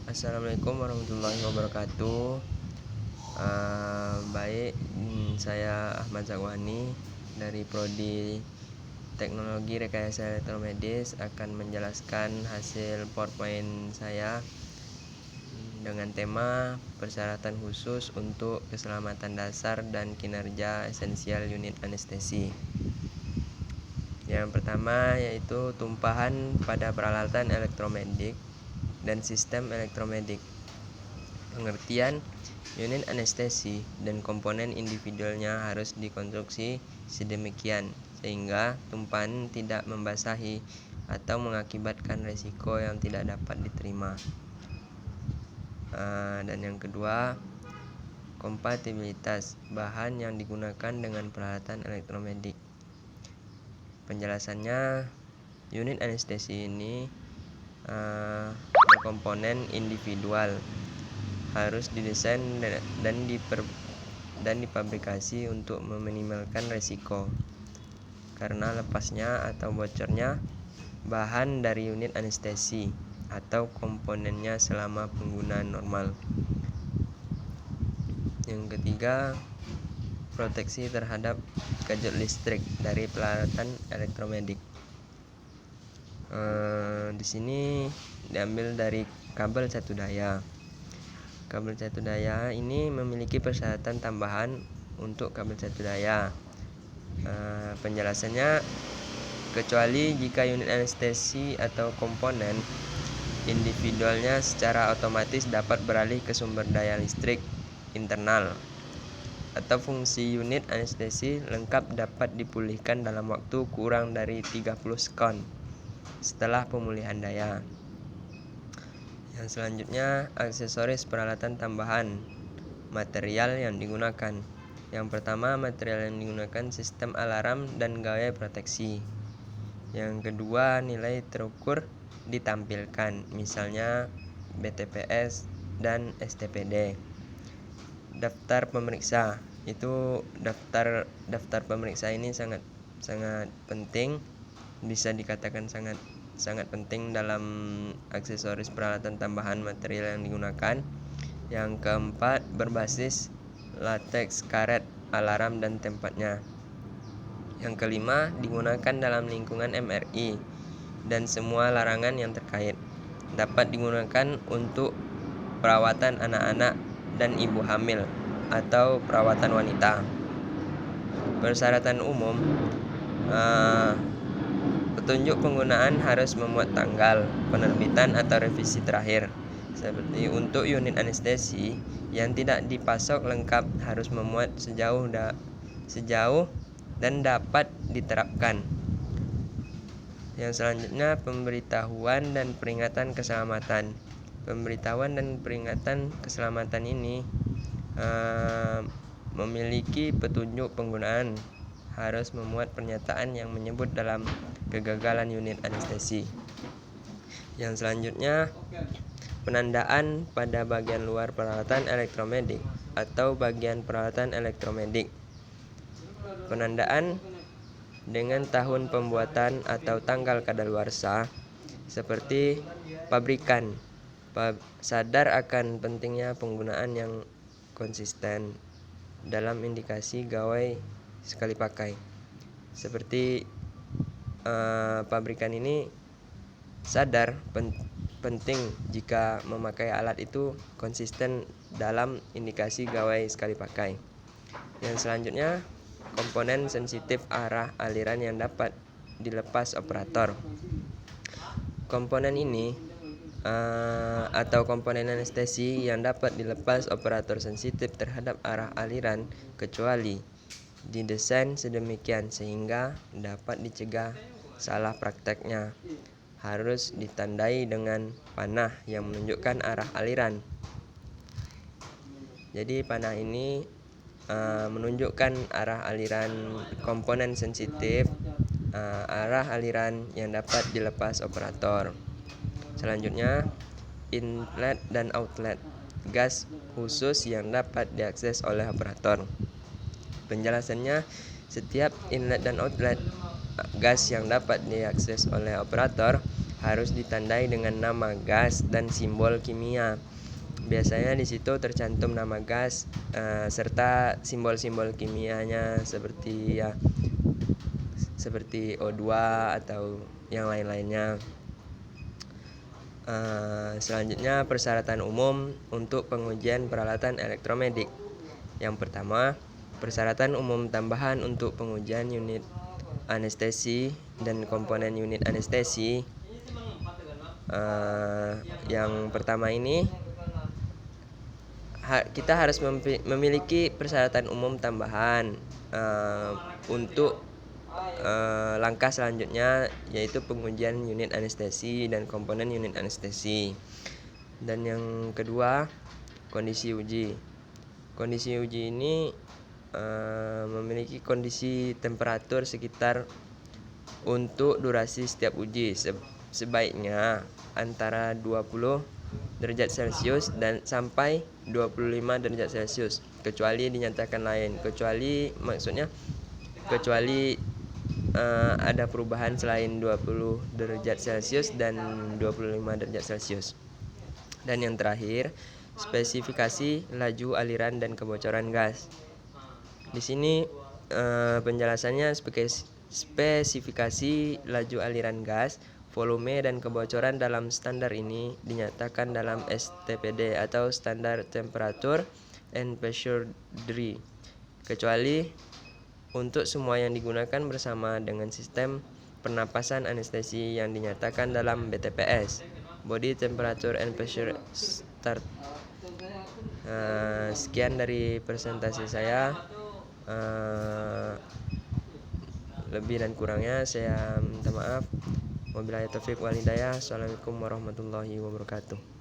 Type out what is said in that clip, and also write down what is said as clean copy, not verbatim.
Assalamualaikum warahmatullahi wabarakatuh. Saya Ahmad Zakwani dari Prodi Teknologi Rekayasa Elektromedis akan menjelaskan hasil PowerPoint saya dengan tema persyaratan khusus untuk keselamatan dasar dan kinerja esensial unit anestesi. Yang pertama yaitu tumpahan pada peralatan elektromedik dan sistem elektromedik. Pengertian unit anestesi dan komponen individualnya harus dikonstruksi sedemikian sehingga tumpahan tidak membasahi atau mengakibatkan resiko yang tidak dapat diterima. Dan yang kedua, kompatibilitas bahan yang digunakan dengan peralatan elektromedik. Penjelasannya, unit anestesi ini berkomponen individual, harus didesain dan dipabrikasi untuk meminimalkan resiko karena lepasnya atau bocornya bahan dari unit anestesi atau komponennya selama penggunaan normal. Yang ketiga, proteksi terhadap kejut listrik dari peralatan elektromedik. Di sini diambil dari kabel satu daya. Kabel satu daya ini memiliki persyaratan tambahan untuk kabel satu daya. Penjelasannya, kecuali jika unit anestesi atau komponen individualnya secara otomatis dapat beralih ke sumber daya listrik internal atau fungsi unit anestesi lengkap dapat dipulihkan dalam waktu kurang dari 30 sekon setelah pemulihan daya. Yang selanjutnya, aksesoris peralatan tambahan. Material yang digunakan. Yang pertama, material yang digunakan sistem alarm dan gawai proteksi. Yang kedua, nilai terukur ditampilkan, misalnya BTPS dan STPD. Daftar pemeriksa. Itu daftar pemeriksa ini sangat penting, bisa dikatakan sangat penting dalam aksesoris peralatan tambahan material yang digunakan. Yang keempat, berbasis lateks, karet, alarm dan tempatnya. Yang kelima, digunakan dalam lingkungan MRI dan semua larangan yang terkait. Dapat digunakan untuk perawatan anak-anak dan ibu hamil atau perawatan wanita. Persyaratan umum, petunjuk penggunaan harus memuat tanggal penerbitan atau revisi terakhir. Seperti untuk unit anestesi yang tidak dipasok lengkap harus memuat sejauh dan dapat diterapkan. Yang selanjutnya, pemberitahuan dan peringatan keselamatan. Pemberitahuan dan peringatan keselamatan ini memiliki petunjuk penggunaan, harus memuat pernyataan yang menyebut dalam kegagalan unit anestesi. Yang selanjutnya, penandaan pada bagian luar peralatan elektromedik atau bagian peralatan elektromedik. Penandaan dengan tahun pembuatan atau tanggal kadaluarsa, seperti pabrikan sadar akan pentingnya penggunaan yang konsisten dalam indikasi gawai sekali pakai. Seperti pabrikan ini sadar penting jika memakai alat itu konsisten dalam indikasi gawai sekali pakai. Yang selanjutnya, komponen sensitif arah aliran yang dapat dilepas operator. Komponen ini atau komponen anestesi yang dapat dilepas operator sensitif terhadap arah aliran kecuali didesain sedemikian sehingga dapat dicegah salah prakteknya. Harus ditandai dengan panah yang menunjukkan arah aliran. Jadi panah ini menunjukkan arah aliran komponen sensitif, arah aliran yang dapat dilepas operator. Selanjutnya, inlet dan outlet gas khusus yang dapat diakses oleh operator. Penjelasannya, setiap inlet dan outlet gas yang dapat diakses oleh operator harus ditandai dengan nama gas dan simbol kimia. Biasanya di situ tercantum nama gas serta simbol-simbol kimianya seperti O2 atau yang lain-lainnya. Selanjutnya, persyaratan umum untuk pengujian peralatan elektromedik. Yang pertama, persyaratan umum tambahan untuk pengujian unit anestesi dan komponen unit anestesi. Yang pertama ini kita harus memiliki persyaratan umum tambahan untuk langkah selanjutnya, yaitu pengujian unit anestesi dan komponen unit anestesi. Dan yang kedua, kondisi uji. Kondisi uji ini memiliki kondisi temperatur sekitar untuk durasi setiap uji, sebaiknya antara 20 derajat Celcius dan sampai 25 derajat Celcius, kecuali dinyatakan lain. Kecuali ada perubahan selain 20 derajat Celcius dan 25 derajat Celcius. Dan yang terakhir, spesifikasi laju aliran dan kebocoran gas. Di sini penjelasannya spesifikasi laju aliran gas, volume dan kebocoran dalam standar ini dinyatakan dalam STPD atau Standar Temperature and Pressure Degree, kecuali untuk semua yang digunakan bersama dengan sistem pernapasan anestesi yang dinyatakan dalam BTPS, Body Temperature and Pressure Chart. Sekian dari presentasi saya. Lebih dan kurangnya saya minta maaf. Wabillahi taufiq wal hidayah. Assalamualaikum warahmatullahi wabarakatuh.